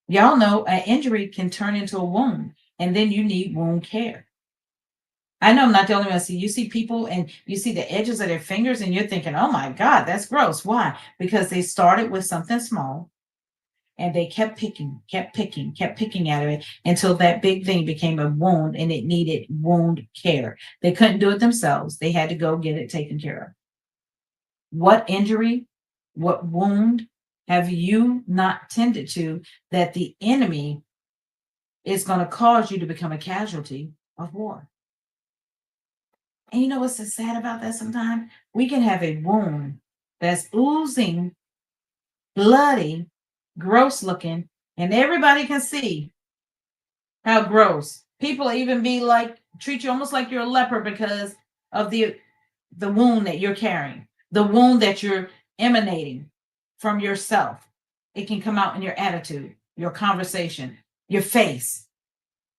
Y'all know an injury can turn into a wound, and then you need wound care. I know I'm not the only one. You see people and you see the edges of their fingers and you're thinking, oh my God, that's gross. Why? Because they started with something small and they kept picking at it until that big thing became a wound and it needed wound care. They couldn't do it themselves. They had to go get it taken care of. What injury, what wound have you not tended to that the enemy is going to cause you to become a casualty of war? And you know what's so sad about that sometimes? We can have a wound that's oozing, bloody, gross looking, and everybody can see how gross. People even be like, treat you almost like you're a leper because of the wound that you're carrying, the wound that you're emanating from yourself. It can come out in your attitude, your conversation, your face.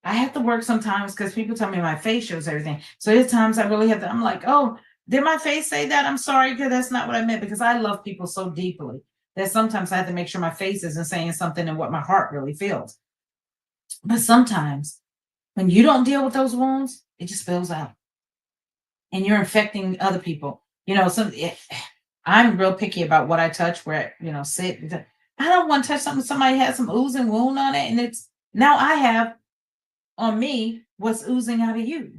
I have to work sometimes because people tell me my face shows everything. So there's times I really have to, I'm like, oh, did my face say that? I'm sorry, because that's not what I meant, because I love people so deeply that sometimes I have to make sure my face isn't saying something and what my heart really feels. But sometimes when you don't deal with those wounds, it just spills out and you're infecting other people. I'm real picky about what I touch, where, sit. I don't want to touch something, somebody has some oozing wound on it. And it's now I have on me what's oozing out of you.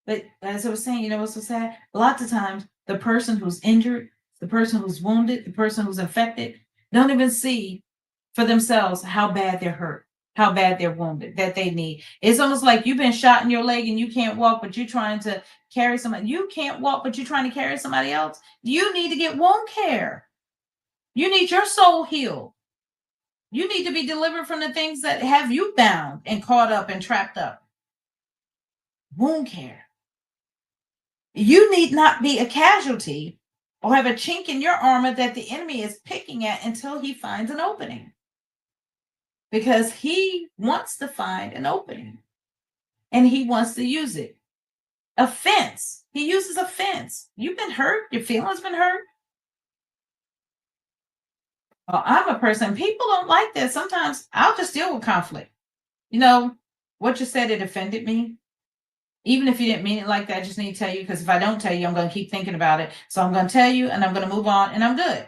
But as I was saying, what's so sad? Lots of times, the person who's injured, the person who's wounded, the person who's infected, don't even see for themselves how bad they're hurt, how bad they're wounded, that they need. It's almost like you've been shot in your leg and you can't walk, but you're trying to carry somebody. You can't walk, but you're trying to carry somebody else. You need to get wound care. You need your soul healed. You need to be delivered from the things that have you bound and caught up and trapped up. Wound care. You need not be a casualty or have a chink in your armor that the enemy is picking at until he finds an opening. Because he wants to find an opening and he wants to use it. Offense. He uses offense. You've been hurt. Your feelings been hurt. Well, I'm a person, people don't like that. Sometimes I'll just deal with conflict. What you said, it offended me. Even if you didn't mean it like that, I just need to tell you, because if I don't tell you, I'm going to keep thinking about it. So I'm going to tell you and I'm going to move on and I'm good.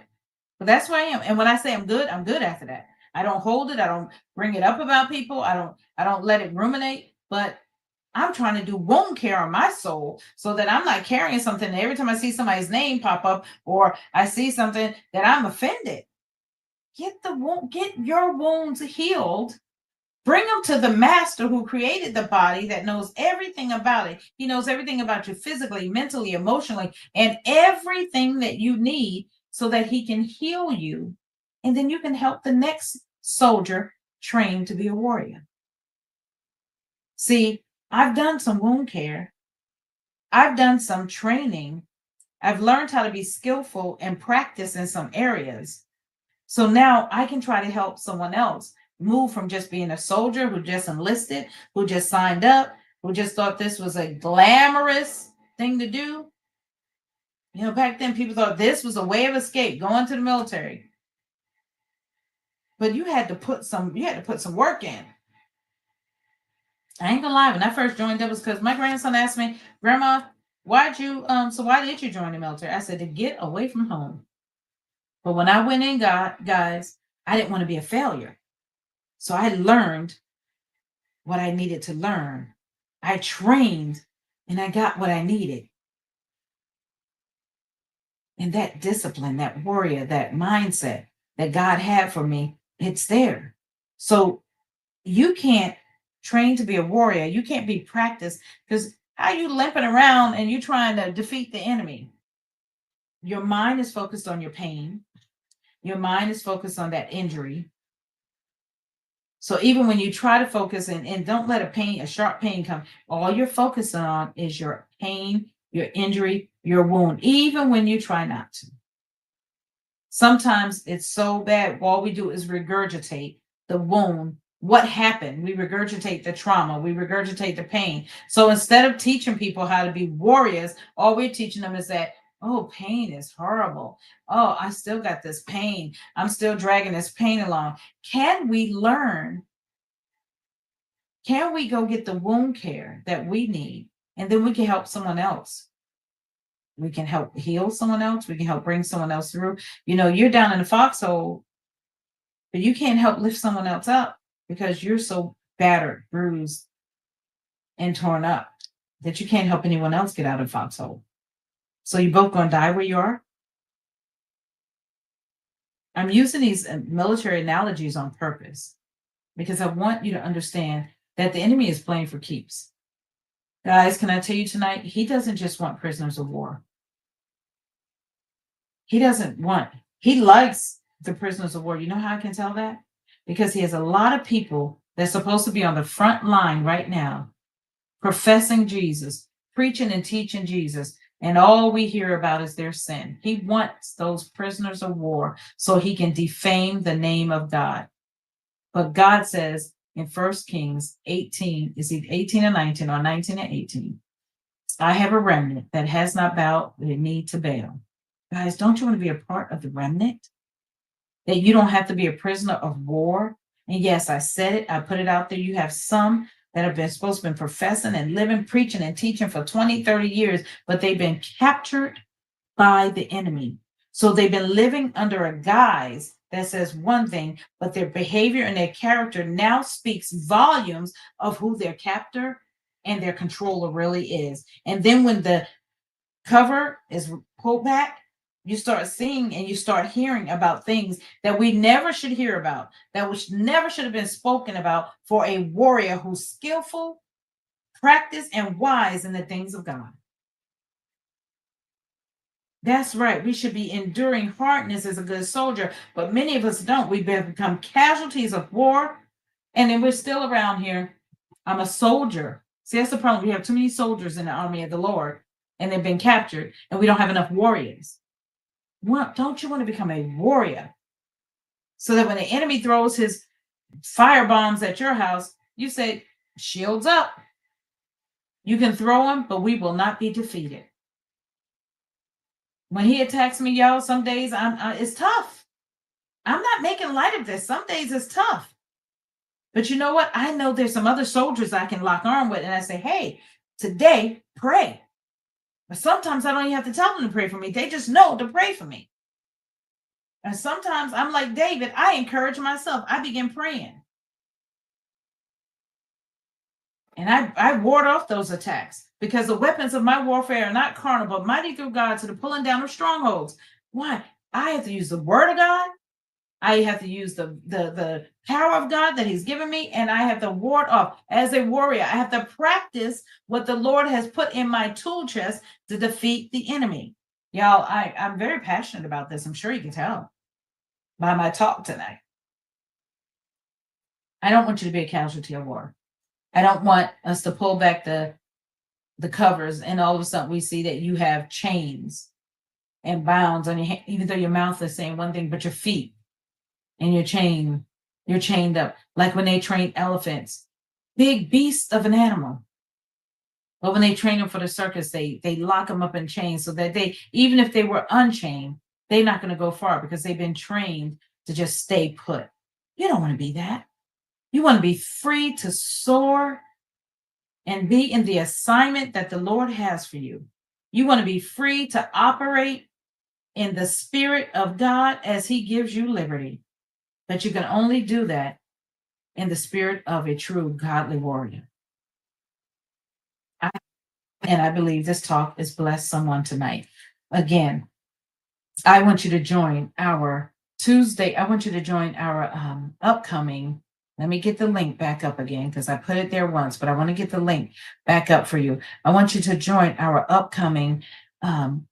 But that's where I am. And when I say I'm good after that. I don't hold it. I don't bring it up about people. I don't let it ruminate, but I'm trying to do wound care on my soul so that I'm not carrying something that every time I see somebody's name pop up or I see something that I'm offended. Get your wounds healed Bring them to the master who created the body, that knows everything about it. He knows everything about you physically, mentally, emotionally, and everything that you need so that he can heal you. And then you can help the next soldier train to be a warrior. See, I've done some wound care, I've done some training, I've learned how to be skillful and practice in some areas. So now I can try to help someone else move from just being a soldier who just enlisted, who just signed up, who just thought this was a glamorous thing to do. You know, back then people thought this was a way of escape, going to the military. But you had to put some work in. I ain't gonna lie, when I first joined, that was because my grandson asked me, Grandma, why did you join the military? I said, to get away from home. But when I went in, guys, I didn't want to be a failure. So I learned what I needed to learn. I trained and I got what I needed. And that discipline, that warrior, that mindset that God had for me, it's there. So you can't train to be a warrior. You can't be practiced, because how you limping around and you trying to defeat the enemy? Your mind is focused on your pain. Your mind is focused on that injury. So even when you try to focus and don't let a sharp pain come, all you're focusing on is your pain, your injury, your wound, even when you try not to. Sometimes it's so bad, all we do is regurgitate the wound. What happened? We regurgitate the trauma, we regurgitate the pain. So instead of teaching people how to be warriors, all we're teaching them is that, oh, pain is horrible. Oh, I still got this pain. I'm still dragging this pain along. Can we learn? Can we go get the wound care that we need? And then we can help someone else. We can help heal someone else. We can help bring someone else through. You know, you're down in the foxhole, but you can't help lift someone else up because you're so battered, bruised, and torn up that you can't help anyone else get out of the foxhole. So you're both going to die where you are. I'm using these military analogies on purpose because I want you to understand that the enemy is playing for keeps. Guys, can I tell you tonight, he doesn't just want prisoners of war. He likes the prisoners of war. You know how I can tell that? Because he has a lot of people that's supposed to be on the front line right now, professing Jesus, preaching and teaching Jesus, and all we hear about is their sin. He wants those prisoners of war so he can defame the name of God. But God says in 1 Kings 18, is it 18 and 19 or 19 and 18? I have a remnant that has not bowed their knee to Baal. Guys, don't you want to be a part of the remnant? That you don't have to be a prisoner of war. And yes, I said it, I put it out there. You have some that have been supposed to be professing and living, preaching and teaching for 20, 30 years, but they've been captured by the enemy. So they've been living under a guise that says one thing, but their behavior and their character now speaks volumes of who their captor and their controller really is. And then when the cover is pulled back, you start seeing and you start hearing about things that we never should hear about, that which never should have been spoken about for a warrior who's skillful, practiced, and wise in the things of God. That's right. We should be enduring hardness as a good soldier, but many of us don't. We've become casualties of war, and then we're still around here. I'm a soldier. See, that's the problem. We have too many soldiers in the army of the Lord, and they've been captured, and we don't have enough warriors. Don't you want to become a warrior so that when the enemy throws his fire bombs at your house, you say, shields up. You can throw them, but we will not be defeated. When he attacks me, y'all, some days it's tough. I'm not making light of this. Some days it's tough. But you know what? I know there's some other soldiers I can lock arm with, and I say, hey, today, pray. But sometimes I don't even have to tell them to pray for me. They just know to pray for me. And sometimes I'm like David, I encourage myself. I begin praying. And I ward off those attacks because the weapons of my warfare are not carnal, but mighty through God to the pulling down of strongholds. Why? I have to use the word of God. I have to use the power of God that He's given me, and I have to ward off as a warrior. I have to practice what the Lord has put in my tool chest to defeat the enemy. Y'all, I'm very passionate about this. I'm sure you can tell by my talk tonight. I don't want you to be a casualty of war. I don't want us to pull back the covers and all of a sudden we see that you have chains and bounds on your hand, even though your mouth is saying one thing, but your feet and you're chained up. Like when they train elephants, big beast of an animal. But when they train them for the circus, they lock them up in chains so that they, even if they were unchained, they're not going to go far because they've been trained to just stay put. You don't want to be that. You want to be free to soar and be in the assignment that the Lord has for you. You want to be free to operate in the Spirit of God as He gives you liberty. But you can only do that in the spirit of a true godly warrior. And I believe this talk has blessed someone tonight. Again, I want you to join our Tuesday. I want you to join our upcoming. Let me get the link back up again because I put it there once, but I want to get the link back up for you. I want you to join our upcoming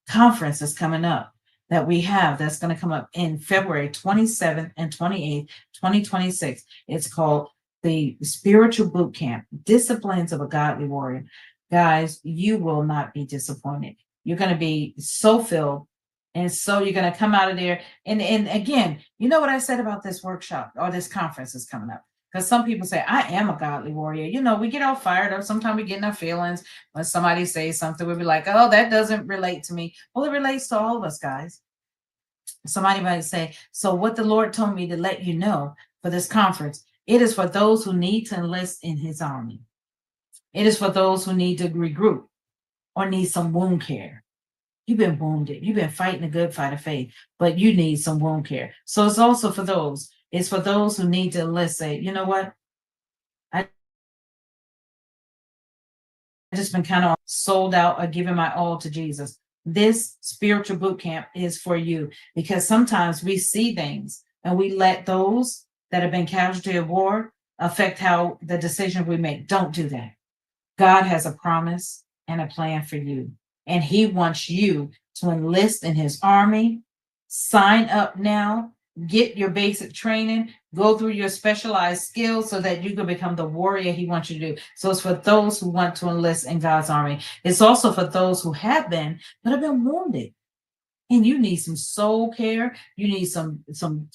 conference that's coming up that we have that's going to come up in February 27th and 28th, 2026. It's called the Spiritual Boot Camp, Disciplines of a Godly Warrior. Guys, you will not be disappointed. You're going to be so filled. And so you're going to come out of there. And again, you know what I said about this workshop or this conference is coming up? Because some people say, I am a godly warrior. You know, we get all fired up. Sometimes we get in our feelings when somebody says something. We'll be like, oh, that doesn't relate to me. Well, it relates to all of us, guys. Somebody might say, so what the Lord told me to let you know for this conference, it is for those who need to enlist in His army. It is for those who need to regroup or need some wound care. You've been wounded. You've been fighting a good fight of faith, but you need some wound care. So it's also for those. It's for those who need to enlist. Say, you know what? I just been kind of sold out or giving my all to Jesus. This spiritual boot camp is for you because sometimes we see things and we let those that have been casualty of war affect how the decision we make. Don't do that. God has a promise and a plan for you, and He wants you to enlist in His army. Sign up now, get your basic training, go through your specialized skills so that you can become the warrior He wants you to do. So it's for those who want to enlist in God's army. It's also for those who have been, but have been wounded. And you need some soul care. You need some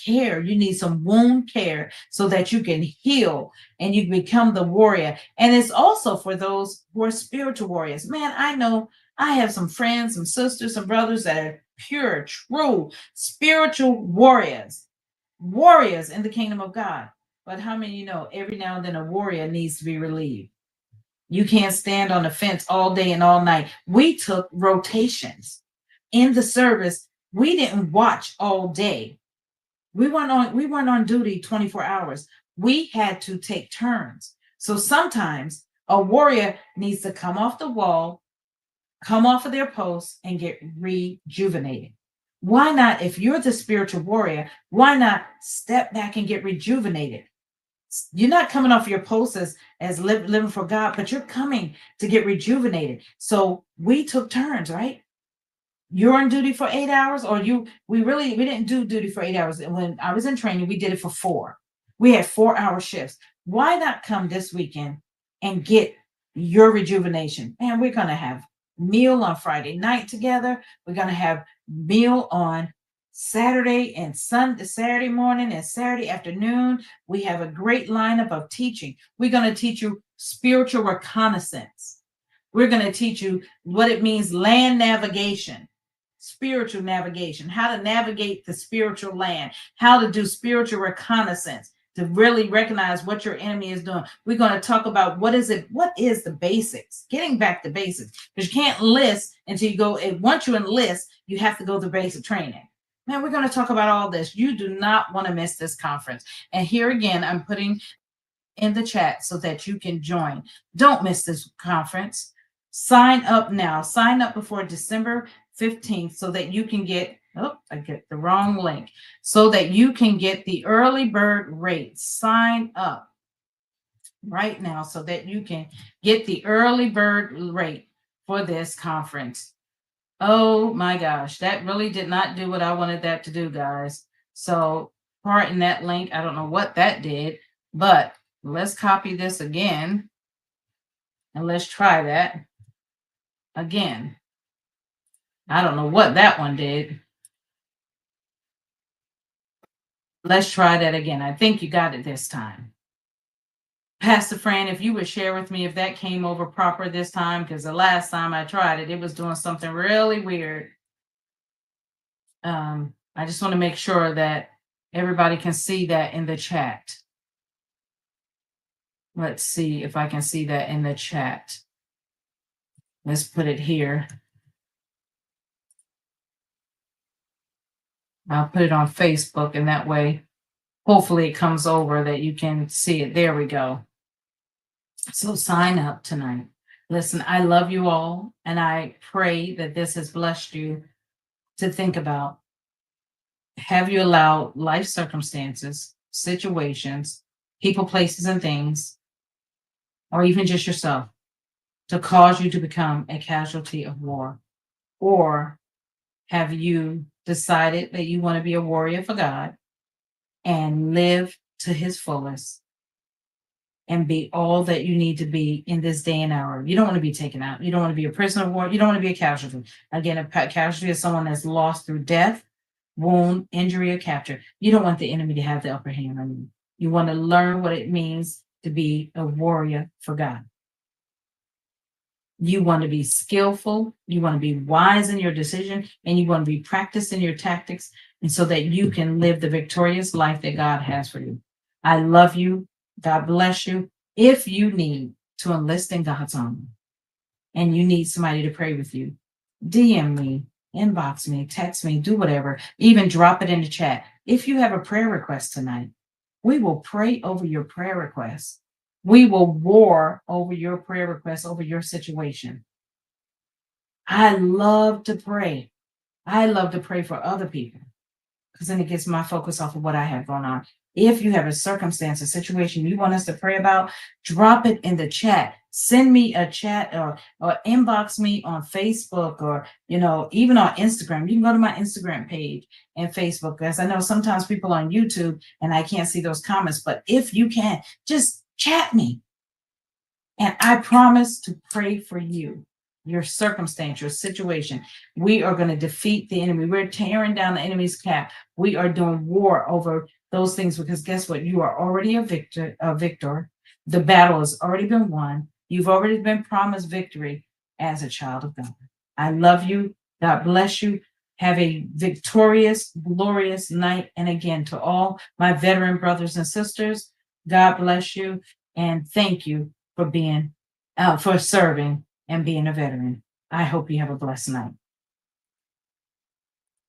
care. You need some wound care so that you can heal and you become the warrior. And it's also for those who are spiritual warriors. Man, I know I have some friends, some sisters, some brothers that are pure, true spiritual warriors in the kingdom of God. But how many know every now and then a warrior needs to be relieved? You can't stand on the fence all day and all night. We took rotations in the service. We didn't watch all day. We weren't on duty 24 hours. We had to take turns. So sometimes a warrior needs to come off the wall, come off of their post, and get rejuvenated. Why not, if you're the spiritual warrior, why not step back and get rejuvenated? You're not coming off your post as living for God, but you're coming to get rejuvenated. So we took turns, right? You're on duty for 8 hours, or we didn't do duty for 8 hours. When I was in training, we did it for 4. We had 4-hour shifts. Why not come this weekend and get your rejuvenation? And we're going to have meal on Friday night together. We're going to have meal on Saturday and Saturday morning and Saturday afternoon. We have a great lineup of teaching. We're going to teach you spiritual reconnaissance. We're going to teach you what it means, land navigation, spiritual navigation, how to navigate the spiritual land, how to do spiritual reconnaissance to really recognize what your enemy is doing. We're going to talk about what is the basics, getting back to basics, because you can't enlist until you go. Once you enlist, you have to go through basic training. Man, we're going to talk about all this. You do not want to miss this conference. And here again, I'm putting in the chat so that you can join. Don't miss this conference. Sign up now. Sign up before December 15th so that you can get Oh, I get the wrong link. So that you can get the early bird rate. Sign up right now so that you can get the early bird rate for this conference. Oh my gosh, that really did not do what I wanted that to do, guys. So, pardon that link. I don't know what that did, but let's copy this again and let's try that again. I don't know what that one did. Let's try that again. I think you got it this time. Pastor Fran, if you would share with me if that came over proper this time, because the last time I tried it, it was doing something really weird. I just want to make sure that everybody can see that in the chat. Let's see if I can see that in the chat. Let's put it here. I'll put it on Facebook, and that way, hopefully it comes over that you can see it. There we go. So sign up tonight. Listen, I love you all, and I pray that this has blessed you to think about. Have you allowed life circumstances, situations, people, places, and things, or even just yourself, to cause you to become a casualty of war? Or have you decided that you want to be a warrior for God and live to his fullest and be all that you need to be in this day and hour? You don't want to be taken out. You don't want to be a prisoner of war. You don't want to be a casualty. Again, a casualty is someone that's lost through death, wound, injury, or capture. You don't want the enemy to have the upper hand on you. You want to learn what it means to be a warrior for God. You want to be skillful, you want to be wise in your decision, and you want to be practiced in your tactics, and so that you can live the victorious life that God has for you. I love you. God bless you. If you need to enlist in God's army and you need somebody to pray with you, DM me, inbox me, text me, do whatever, even drop it in the chat. If you have a prayer request tonight, we will pray over your prayer request. We will war over your prayer request, over your situation. I love to pray. I love to pray for other people because then it gets my focus off of what I have going on. If you have a circumstance, a situation you want us to pray about, drop it in the chat. Send me a chat or inbox me on Facebook, or even on Instagram. You can go to my Instagram page and Facebook, because I know sometimes people on YouTube and I can't see those comments, but if you can, just chat me. And I promise to pray for you, your circumstance, your situation. We are going to defeat the enemy. We're tearing down the enemy's cap. We are doing war over those things, because guess what? You are already a victor. The battle has already been won. You've already been promised victory as a child of God. I love you. God bless you. Have a victorious, glorious night. And again, to all my veteran brothers and sisters, God bless you. And thank you for being, for serving and being a veteran. I hope you have a blessed night.